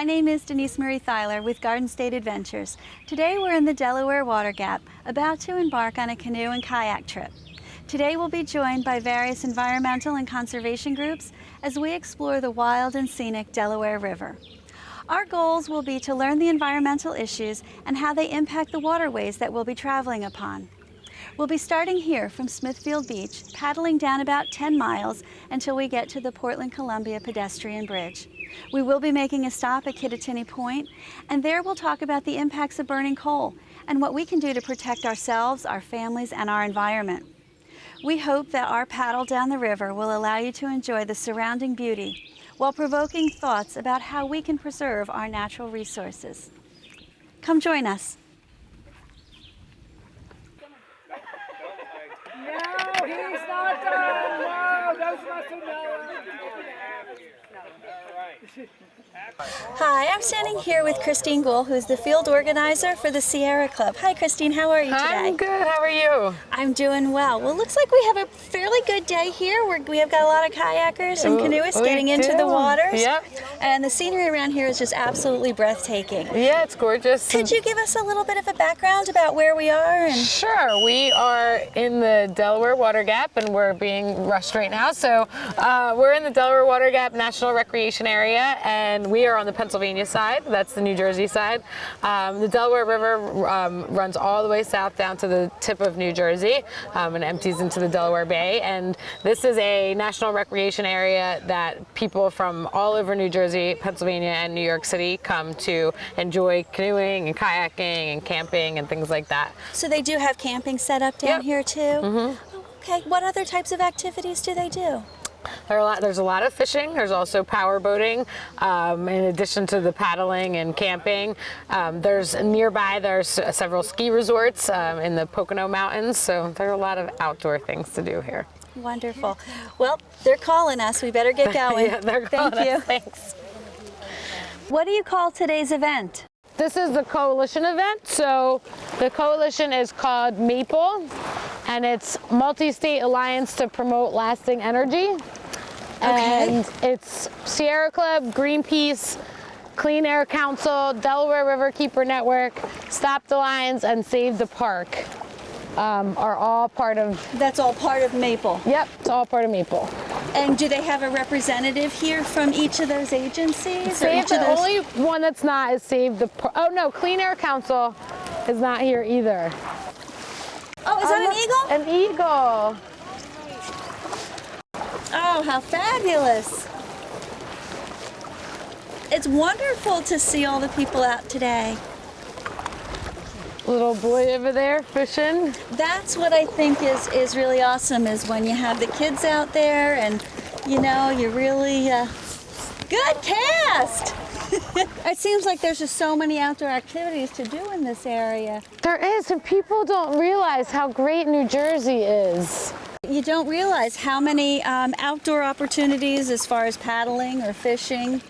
My name is Denise Marie Thyler with Garden State Adventures. Today we're in the Delaware Water Gap, about to embark on a canoe and kayak trip. Today we'll be joined by various environmental and conservation groups as we explore the wild and scenic Delaware River. Our goals will be to learn the environmental issues and how they impact the waterways that we'll be traveling upon. We'll be starting here from Smithfield Beach, paddling down about 10 miles until we get to the Portland-Columbia pedestrian bridge. We will be making a stop at Kittatinny Point, and there we'll talk about the impacts of burning coal and what we can do to protect ourselves, our families, and our environment. We hope that our paddle down the river will allow you to enjoy the surrounding beauty while provoking thoughts about how we can preserve our natural resources. Come join us. No, he's not done. No, those must have known. Hi, I'm standing here with Christine Gould, who's the field organizer for the Sierra Club. Hi, Christine. How are you today? I'm good. How are you? I'm doing well. Well, it looks like we have a fairly good day here. We have got a lot of kayakers and canoeists getting into the waters. Yep. And the scenery around here is just absolutely breathtaking. Yeah, it's gorgeous. Could you give us a little bit of a background about where we are? Sure. We are in the Delaware Water Gap, and we're being rushed right now. So we're in the Delaware Water Gap National Recreation Area, and we are on the Pennsylvania side. That's the New Jersey side. The Delaware River runs all the way south down to the tip of New Jersey and empties into the Delaware Bay. And this is a national recreation area that people from all over New Jersey, Pennsylvania, and New York City come to enjoy canoeing and kayaking and camping and things like that. So they do have camping set up down here too? Mm-hmm. Oh, okay. What other types of activities do they do? There's a lot of fishing. There's also power boating, in addition to the paddling and camping. There's several ski resorts in the Pocono Mountains, so there are a lot of outdoor things to do here. Wonderful. Well, they're calling us. We better get going. Yeah, they're calling Thank you. us. Thanks. What do you call today's event? This is the coalition event. So the coalition is called MAPLE, and it's Multi-State Alliance to Promote Lasting Energy. Okay. And it's Sierra Club, Greenpeace, Clean Air Council, Delaware Riverkeeper Network, Stop the Lines, and Save the Park are all part of... That's all part of MAPLE? Yep, it's all part of MAPLE. And do they have a representative here from each of those agencies? The only one that's not is Save the Park. Oh no, Clean Air Council is not here either. Oh, is that an eagle? An eagle. Oh, how fabulous. It's wonderful to see all the people out today. Little boy over there fishing. That's what I think is really awesome, is when you have the kids out there and, you know, you're really, good cast! It seems like there's just so many outdoor activities to do in this area. There is, and people don't realize how great New Jersey is. You don't realize how many outdoor opportunities as far as paddling or fishing.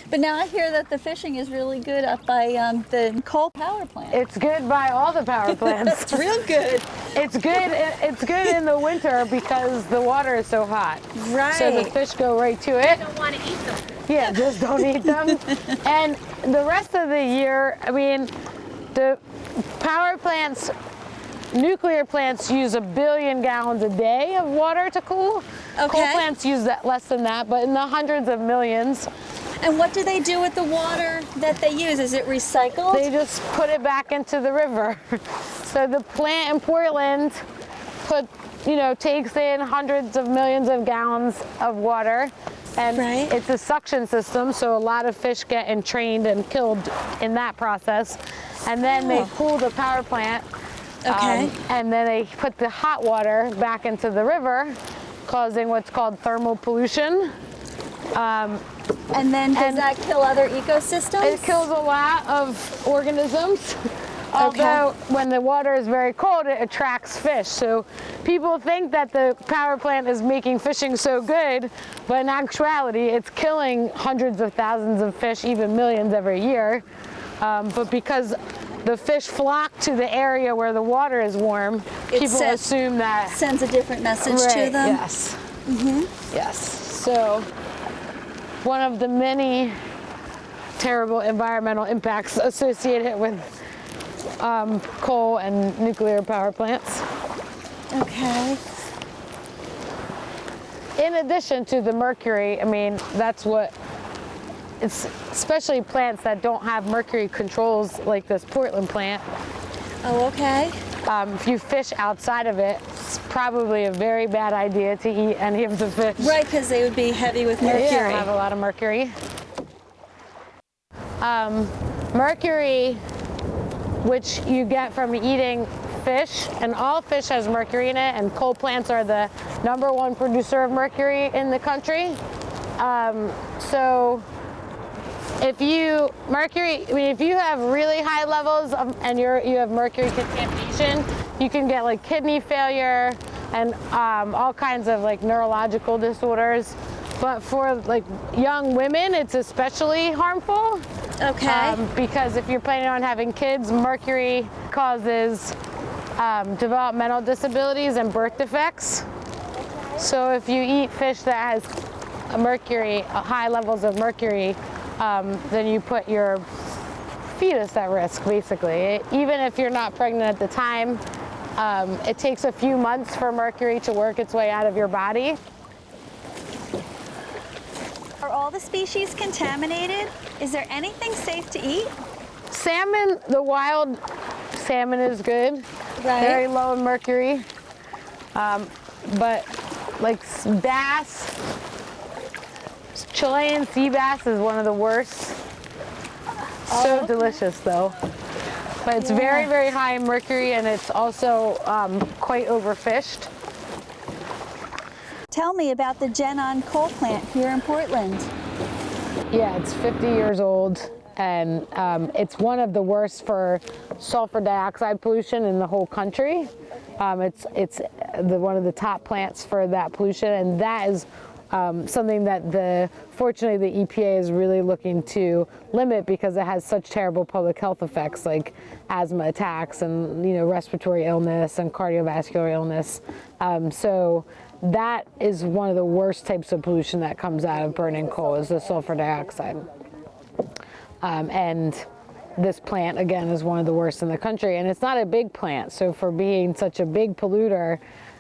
But now I hear that the fishing is really good up by the coal power plant. It's good by all the power plants. It's real good. It's good. It's good in the winter because the water is so hot. Right. So the fish go right to it. You don't want to eat them. Yeah, just don't eat them. And the rest of the year, I mean, the power plants, nuclear plants use 1 billion gallons a day of water to cool. Okay. Coal plants use less than that, but in the hundreds of millions. And what do they do with the water that they use? Is it recycled? They just put it back into the river. So the plant in Portland takes in hundreds of millions of gallons of water, and it's a suction system, so a lot of fish get entrained and killed in that process. And then they cool the power plant, and then they put the hot water back into the river, causing what's called thermal pollution. And then does that kill other ecosystems? It kills a lot of organisms. Although when the water is very cold, it attracts fish. So people think that the power plant is making fishing so good, but in actuality, it's killing hundreds of thousands of fish, even millions every year. But because the fish flock to the area where the water is warm, people assume that sends a different message to them. Yes. Mm-hmm. Yes. So one of the many terrible environmental impacts associated with coal and nuclear power plants. Okay. In addition to the mercury, I mean, that's what, it's especially plants that don't have mercury controls like this Portland plant. Oh, okay. If you fish outside of it, it's probably a very bad idea to eat any of the fish. Right, because they would be heavy with mercury. Yeah, have a lot of mercury. Mercury, which you get from eating fish, and all fish has mercury in it, and coal plants are the #1 producer of mercury in the country. So if you have really high levels and you have mercury contamination, you can get like kidney failure and all kinds of like neurological disorders. But for like young women, it's especially harmful. Okay. Because if you're planning on having kids, mercury causes developmental disabilities and birth defects. So if you eat fish that has mercury, high levels of mercury, then you put your fetus at risk, basically. Even if you're not pregnant at the time, it takes a few months for mercury to work its way out of your body. Are all the species contaminated? Is there anything safe to eat? Salmon, the wild salmon is good. Right. Very low in mercury. But like bass, Chilean sea bass is one of the worst. So delicious though. But it's very, very high in mercury, and it's also quite overfished. Tell me about the Genon coal plant here in Portland. Yeah, it's 50 years old, and it's one of the worst for sulfur dioxide pollution in the whole country. It's one of the top plants for that pollution, and that is something that fortunately the EPA is really looking to limit because it has such terrible public health effects like asthma attacks and respiratory illness and cardiovascular illness. So that is one of the worst types of pollution that comes out of burning coal is the sulfur dioxide. And this plant, again, is one of the worst in the country, and it's not a big plant. So for being such a big polluter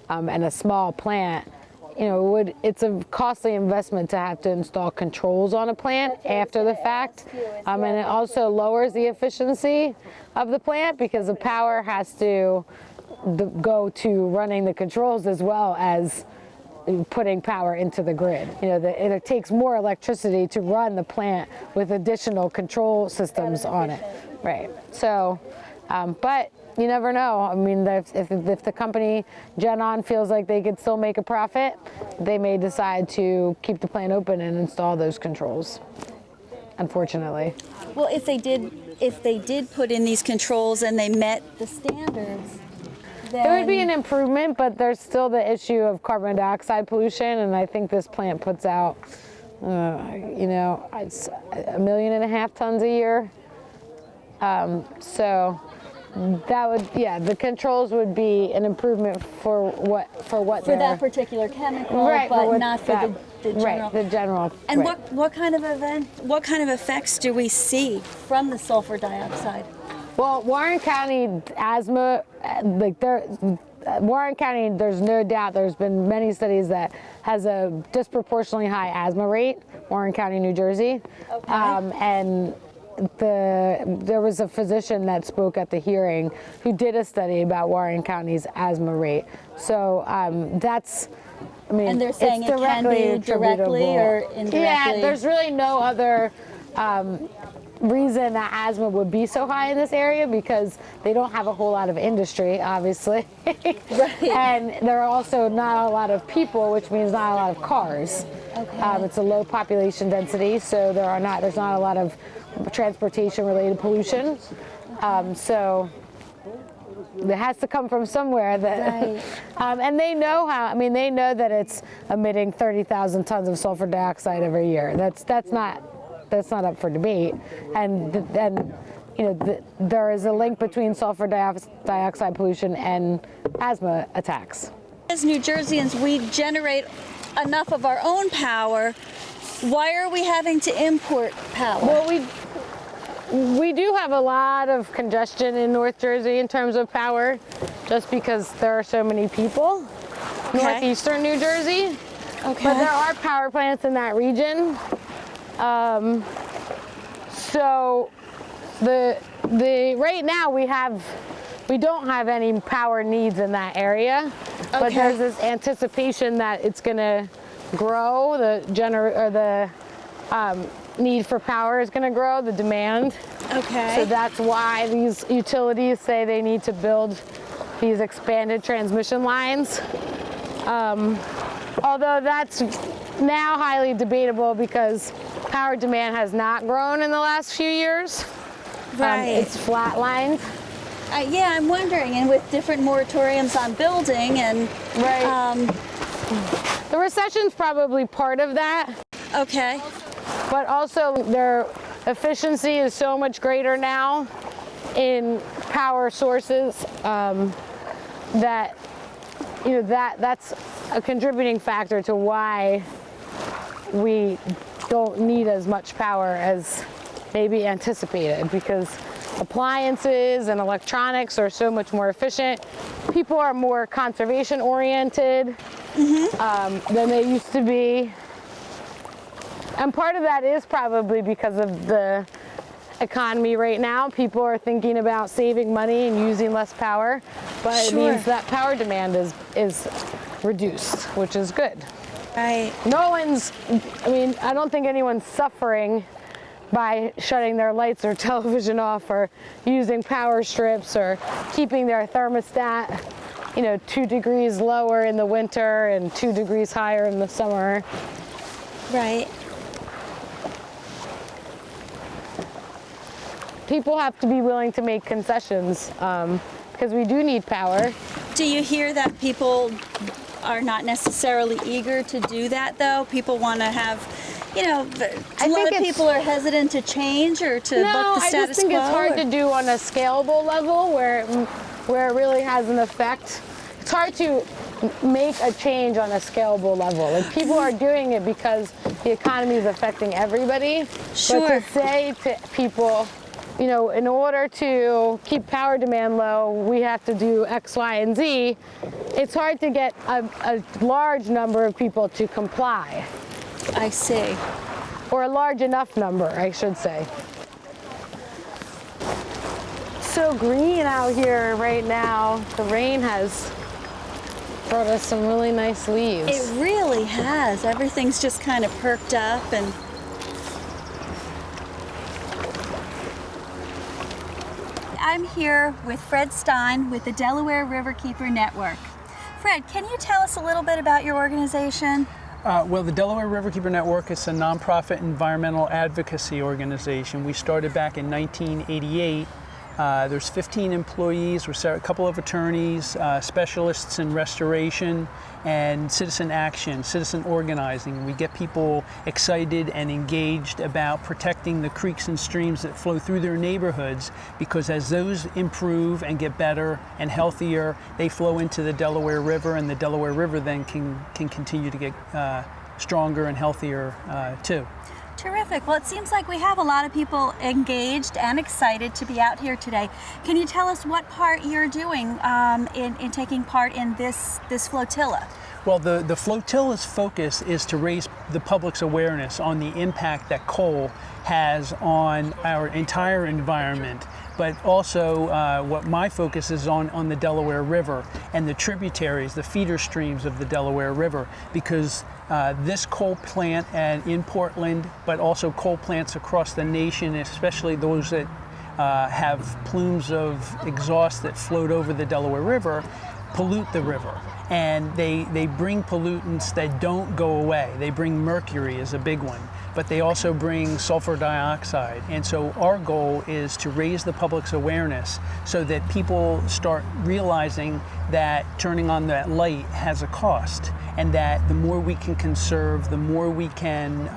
and a small plant, it's a costly investment to have to install controls on a plant after the fact. And it also lowers the efficiency of the plant because the power has to go to running the controls as well as putting power into the grid. It takes more electricity to run the plant with additional control systems on it. Right. So, but you never know. I mean, if the company Genon feels like they could still make a profit, they may decide to keep the plant open and install those controls, unfortunately. Well, if they did put in these controls and they met the standards, then it would be an improvement, but there's still the issue of carbon dioxide pollution, and I think this plant puts out, it's 1.5 million tons a year. So that would, the controls would be an improvement for that particular chemical, right, but not for the general. Right, the general. And right. what kind of effects do we see from the sulfur dioxide? Well, Warren County asthma, Warren County, there's no doubt there's been many studies that has a disproportionately high asthma rate, Warren County, New Jersey. Okay. And there was a physician that spoke at the hearing who did a study about Warren County's asthma rate. So that's, and they're saying it's it can be directly or indirectly? Yeah, there's really no other reason that asthma would be so high in this area because they don't have a whole lot of industry, obviously. Right. And there are also not a lot of people, which means not a lot of cars. Okay. It's a low population density, so there's not a lot of transportation related pollution. So it has to come from somewhere that, right. And they know they know that it's emitting 30,000 tons of sulfur dioxide every year. That's not up for debate. And then, there is a link between sulfur dioxide pollution and asthma attacks. As New Jerseyans, we generate enough of our own power. Why are we having to import power? Well, we do have a lot of congestion in North Jersey in terms of power, just because there are so many people. Okay. Northeastern New Jersey. Okay. But there are power plants in that region. So the right now we don't have any power needs in that area, but there's this anticipation that it's going to grow. The need for power is going to grow, the demand. Okay. So that's why these utilities say they need to build these expanded transmission lines. Although that's now highly debatable because power demand has not grown in the last few years. Right. It's flatlined. Yeah, I'm wondering, and with different moratoriums on building and... Right. The recession's probably part of that. Okay. But also their efficiency is so much greater now in power sources that that's a contributing factor to why we don't need as much power as maybe anticipated, because appliances and electronics are so much more efficient. People are more conservation oriented than they used to be. And part of that is probably because of the economy right now. People are thinking about saving money and using less power, but it means that power demand is reduced, which is good. Right. I don't think anyone's suffering by shutting their lights or television off or using power strips or keeping their thermostat, 2 degrees lower in the winter and 2 degrees higher in the summer. Right. People have to be willing to make concessions because we do need power. Do you hear that people are not necessarily eager to do that, though? People want to have, a lot of people are hesitant to change or to buck the status quo. I just think it's hard to do on a scalable level where it really has an effect. It's hard to make a change on a scalable level. Like, people are doing it because the economy is affecting everybody. Sure. But to say to people, in order to keep power demand low, we have to do X, Y, and Z, it's hard to get a large number of people to comply. I see. Or a large enough number, I should say. So green out here right now. The rain has brought us some really nice leaves. It really has. Everything's just kind of perked up and... I'm here with Fred Stein with the Delaware Riverkeeper Network. Fred, can you tell us a little bit about your organization? Well, the Delaware Riverkeeper Network is a nonprofit environmental advocacy organization. We started back in 1988. There's 15 employees, we're a couple of attorneys, specialists in restoration, and citizen action, citizen organizing. We get people excited and engaged about protecting the creeks and streams that flow through their neighborhoods, because as those improve and get better and healthier, they flow into the Delaware River, and the Delaware River then can continue to get stronger and healthier too. Terrific. Well, it seems like we have a lot of people engaged and excited to be out here today. Can you tell us what part you're doing in taking part in this flotilla? Well, the flotilla's focus is to raise the public's awareness on the impact that coal has on our entire environment, but also what my focus is on the Delaware River and the tributaries, the feeder streams of the Delaware River, because this coal plant in Portland, but also coal plants across the nation, especially those that have plumes of exhaust that float over the Delaware River, pollute the river. And they bring pollutants that don't go away. They bring mercury as a big one, but they also bring sulfur dioxide. And so our goal is to raise the public's awareness so that people start realizing that turning on that light has a cost, and that the more we can conserve, the more we can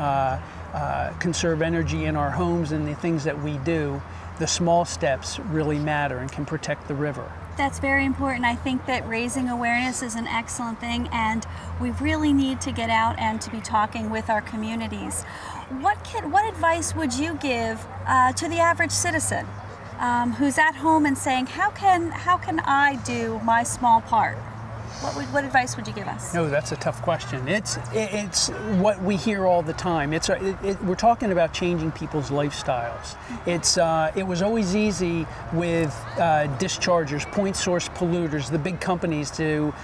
conserve energy in our homes and the things that we do, the small steps really matter and can protect the river. That's very important. I think that raising awareness is an excellent thing, and we really need to get out and to be talking with our communities. What advice would you give to the average citizen who's at home and saying, how can I do my small part? What advice would you give us? No, that's a tough question. It's what we hear all the time. We're talking about changing people's lifestyles. It was always easy with dischargers, point source polluters, the big companies to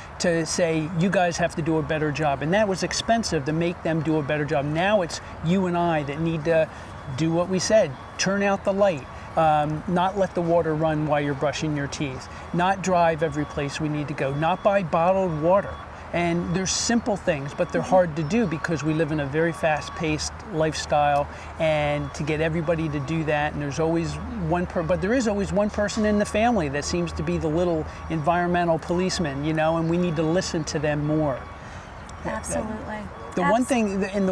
say, you guys have to do a better job, and that was expensive to make them do a better job. Now it's you and I that need to do what we said: turn out the light. Not let the water run while you're brushing your teeth, not drive every place we need to go, not buy bottled water. And there's simple things, but they're hard to do because we live in a very fast-paced lifestyle, and to get everybody to do that, and there's always but there is always one person in the family that seems to be the little environmental policeman, and we need to listen to them more. Absolutely. The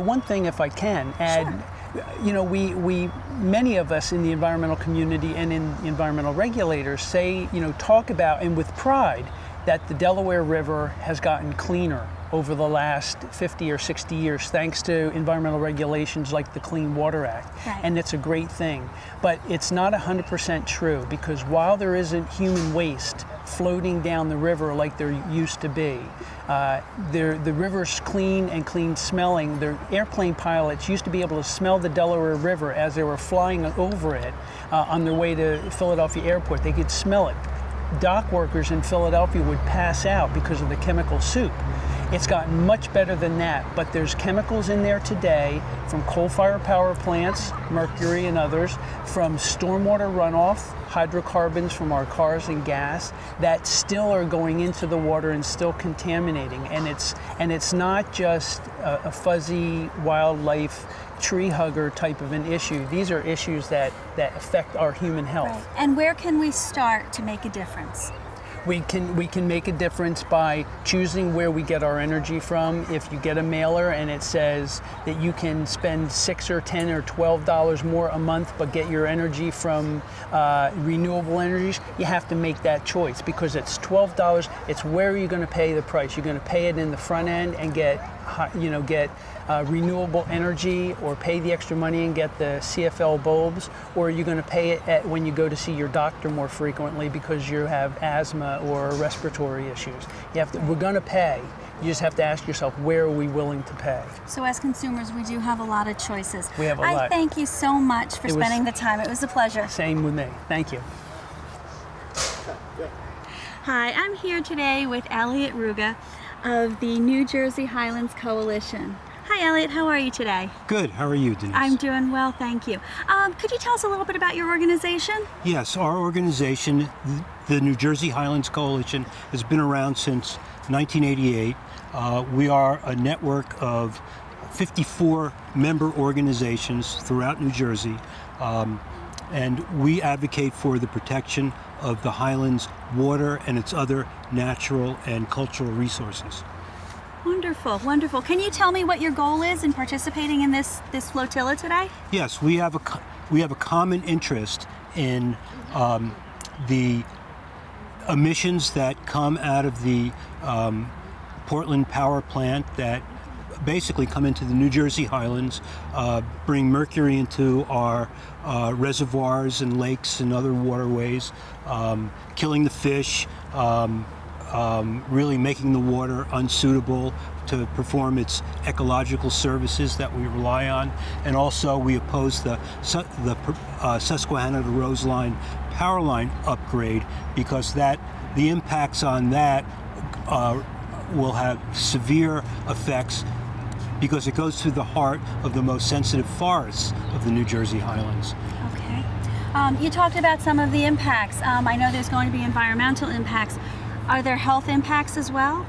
one thing, if I can add, Sure. We many of us in the environmental community and in environmental regulators say, talk about, and with pride, that the Delaware River has gotten cleaner over the last 50 or 60 years thanks to environmental regulations like the Clean Water Act. Right. And it's a great thing. But it's not 100% true, because while there isn't human waste floating down the river like there used to be, the river's clean and clean smelling. The airplane pilots used to be able to smell the Delaware River as they were flying over it on their way to Philadelphia Airport. They could smell it. Dock workers in Philadelphia would pass out because of the chemical soup. It's gotten much better than that, but there's chemicals in there today from coal-fired power plants, mercury and others, from stormwater runoff, hydrocarbons from our cars and gas, that still are going into the water and still contaminating. And it's not just a fuzzy wildlife tree hugger type of an issue. These are issues that affect our human health. Right. And where can we start to make a difference? We can make a difference by choosing where we get our energy from. If you get a mailer and it says that you can spend $6 or $10 or $12 more a month but get your energy from renewable energies, you have to make that choice, because it's $12. It's where you're going to pay the price. You're going to pay it in the front end and get renewable energy, or pay the extra money and get the CFL bulbs, or you're going to pay it when you go to see your doctor more frequently because you have asthma or respiratory issues. We're going to pay. You just have to ask yourself, where are we willing to pay? So as consumers, we do have a lot of choices. We have a lot. I thank you so much for spending the time. It was a pleasure. Same with me. Thank you. Hi, I'm here today with Elliot Ruga of the New Jersey Highlands Coalition. Hi Elliot, how are you today? Good, how are you, Denise? I'm doing well, thank you. Could you tell us a little bit about your organization? Yes, our organization, the New Jersey Highlands Coalition, has been around since 1988. We are a network of 54 member organizations throughout New Jersey, and we advocate for the protection of the Highlands water and its other natural and cultural resources. Wonderful, wonderful. Can you tell me what your goal is in participating in this flotilla today? Yes, we have a common interest in the emissions that come out of the Portland power plant that basically come into the New Jersey Highlands, bring mercury into our reservoirs and lakes and other waterways, killing the fish, really making the water unsuitable to perform its ecological services that we rely on. And also we oppose the Susquehanna to Roseline power line upgrade, because the impacts on that will have severe effects, because it goes through the heart of the most sensitive forests of the New Jersey Highlands. Okay. You talked about some of the impacts. I know there's going to be environmental impacts. Are there health impacts as well?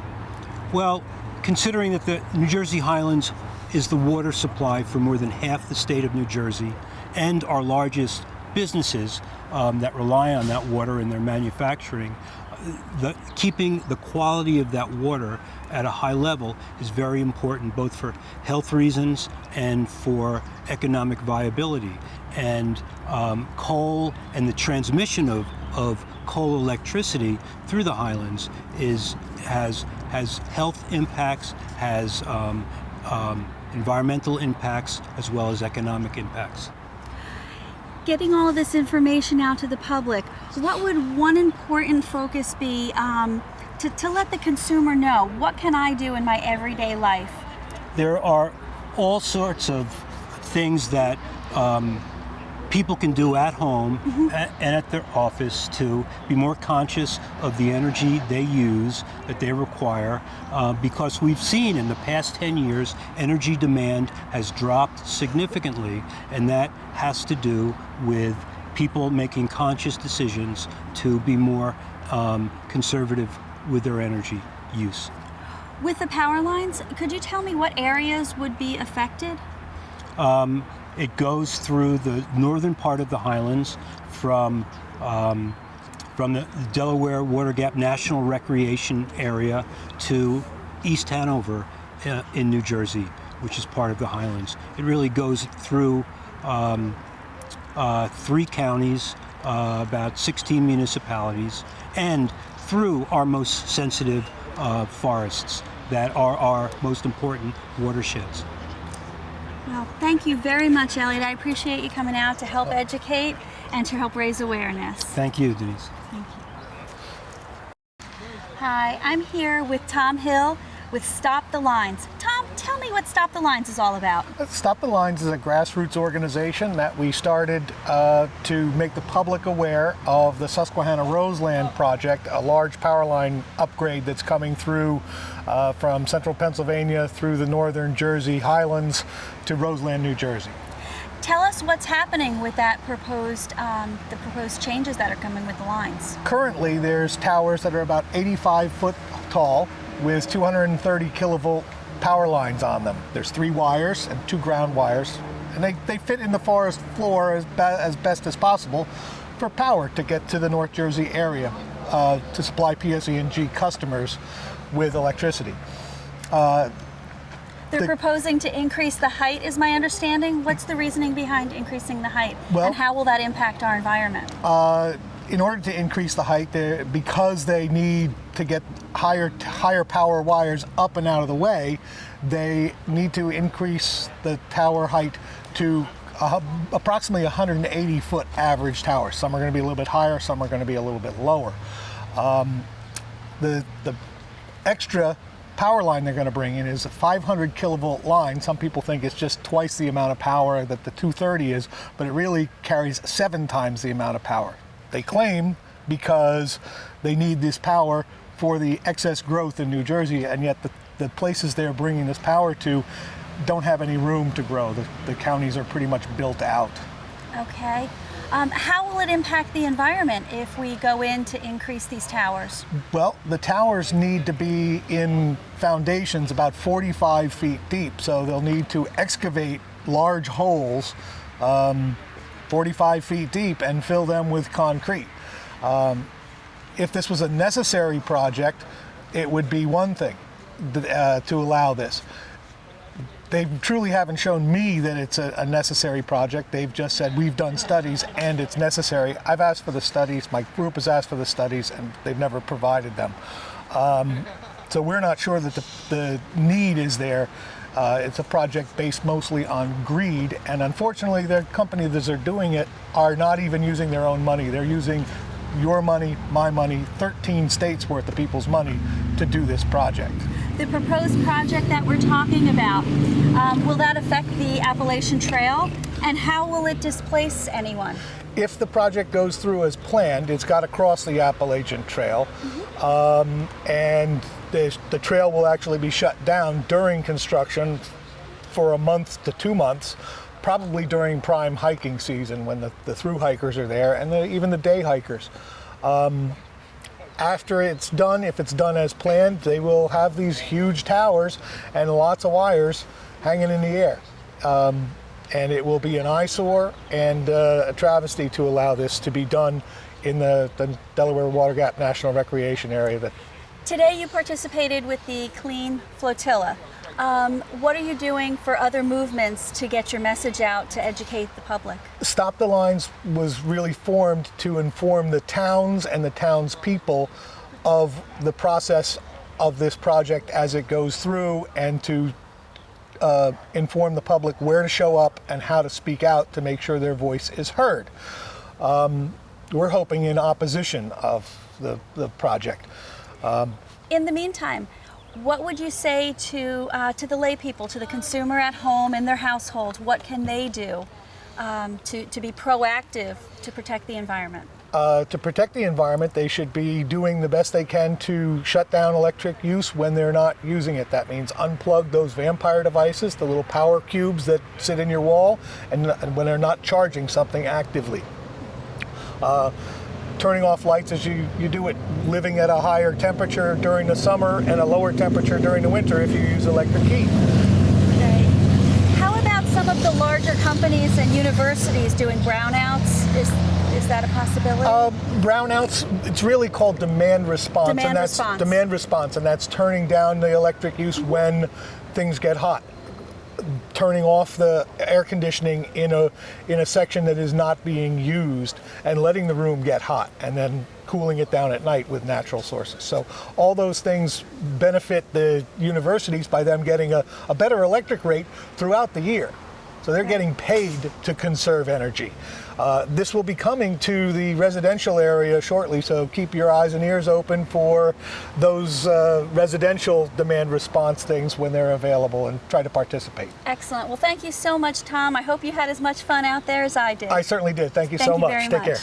Well, considering that the New Jersey Highlands is the water supply for more than half the state of New Jersey, and our largest businesses that rely on that water in their manufacturing, keeping the quality of that water at a high level is very important, both for health reasons and for economic viability. And coal and the transmission of coal electricity through the highlands has health impacts, has environmental impacts, as well as economic impacts. Getting all of this information out to the public, what would one important focus be to let the consumer know? What can I do in my everyday life? There are all sorts of things that people can do at home and at their office to be more conscious of the energy they use, that they require, because we've seen in the past 10 years energy demand has dropped significantly, and that has to do with people making conscious decisions to be more conservative with their energy use. With the power lines, could you tell me what areas would be affected? It goes through the northern part of the highlands from the Delaware Water Gap National Recreation Area to East Hanover in New Jersey, which is part of the highlands. It really goes through 3 counties, about 16 municipalities, and through our most sensitive forests that are our most important watersheds. Well, thank you very much, Elliot. I appreciate you coming out to help educate and to help raise awareness. Thank you, Denise. Thank you. Hi, I'm here with Tom Hill with Stop the Lines. Tom, tell me what Stop the Lines is all about. Stop the Lines is a grassroots organization that we started to make the public aware of the Susquehanna-Roseland project, a large power line upgrade that's coming through from central Pennsylvania through the northern Jersey highlands to Roseland, New Jersey. Tell us what's happening with that proposed, the proposed changes that are coming with the lines. Currently, there's towers that are about 85 foot tall with 230 kilovolt power lines on them. There's 3 wires and 2 ground wires, and they fit in the forest floor as best as possible for power to get to the North Jersey area to supply PSE&G customers with electricity. They're proposing to increase the height, is my understanding. What's the reasoning behind increasing the height? Well, and how will that impact our environment? In order to increase the height, because they need to get higher power wires up and out of the way, they need to increase the tower height to approximately 180 foot average tower. Some are going to be a little bit higher, some are going to be a little bit lower. The extra power line they're going to bring in is a 500 kilovolt line. Some people think it's just twice the amount of power that the 230 is, but it really carries 7 times the amount of power. They claim because they need this power for the excess growth in New Jersey, and yet the places they're bringing this power to don't have any room to grow. The counties are pretty much built out. Okay. How will it impact the environment if we go in to increase these towers? Well, the towers need to be in foundations about 45 feet deep, so they'll need to excavate large holes 45 feet deep and fill them with concrete. If this was a necessary project, it would be one thing to allow this. They truly haven't shown me that it's a necessary project. They've just said, we've done studies and it's necessary. I've asked for the studies, my group has asked for the studies, and they've never provided them. So we're not sure that the need is there. It's a project based mostly on greed, and unfortunately the companies that are doing it are not even using their own money. They're using your money, my money, 13 states worth of people's money to do this project. The proposed project that we're talking about, will that affect the Appalachian Trail, and how will it displace anyone? If the project goes through as planned, it's got to cross the Appalachian Trail, and the trail will actually be shut down during construction for a month to 2 months, probably during prime hiking season when the through hikers are there, and even the day hikers. After it's done, if it's done as planned, they will have these huge towers and lots of wires hanging in the air. And it will be an eyesore and a travesty to allow this to be done in the Delaware Water Gap National Recreation Area. Today you participated with the Clean Flotilla. What are you doing for other movements to get your message out to educate the public? Stop the Lines was really formed to inform the towns and the townspeople of the process of this project as it goes through, and to inform the public where to show up and how to speak out to make sure their voice is heard. We're hoping in opposition of the project. In the meantime, what would you say to the lay people, to the consumer at home in their household? What can they do to be proactive to protect the environment? To protect the environment, they should be doing the best they can to shut down electric use when they're not using it. That means unplug those vampire devices, the little power cubes that sit in your wall, and when they're not charging something actively. Turning off lights as you do it, living at a higher temperature during the summer and a lower temperature during the winter if you use electric heat. Okay. How about some of the larger companies and universities doing brownouts? Is that a possibility? Brownouts, it's really called demand response. Demand response, and that's turning down the electric use when things get hot. Turning off the air conditioning in a section that is not being used and letting the room get hot, and then cooling it down at night with natural sources. So all those things benefit the universities by them getting a better electric rate throughout the year. So they're getting paid to conserve energy. This will be coming to the residential area shortly, so keep your eyes and ears open for those residential demand response things when they're available, and try to participate. Excellent. Well, thank you so much, Tom. I hope you had as much fun out there as I did. I certainly did. Thank you so much. Very Take much. care.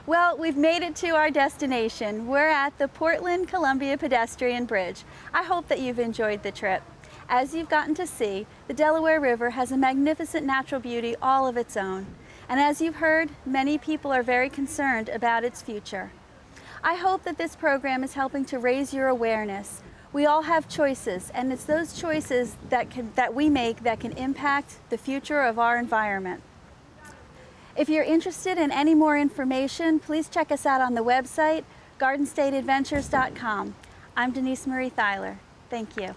Well, we've made it to our destination. We're at the Portland-Columbia Pedestrian Bridge. I hope that you've enjoyed the trip. As you've gotten to see, the Delaware River has a magnificent natural beauty all of its own. And as you've heard, many people are very concerned about its future. I hope that this program is helping to raise your awareness. We all have choices, and it's those choices that we make that can impact the future of our environment. If you're interested in any more information, please check us out on the website, gardenstateadventures.com. I'm Denise Marie Thyler. Thank you.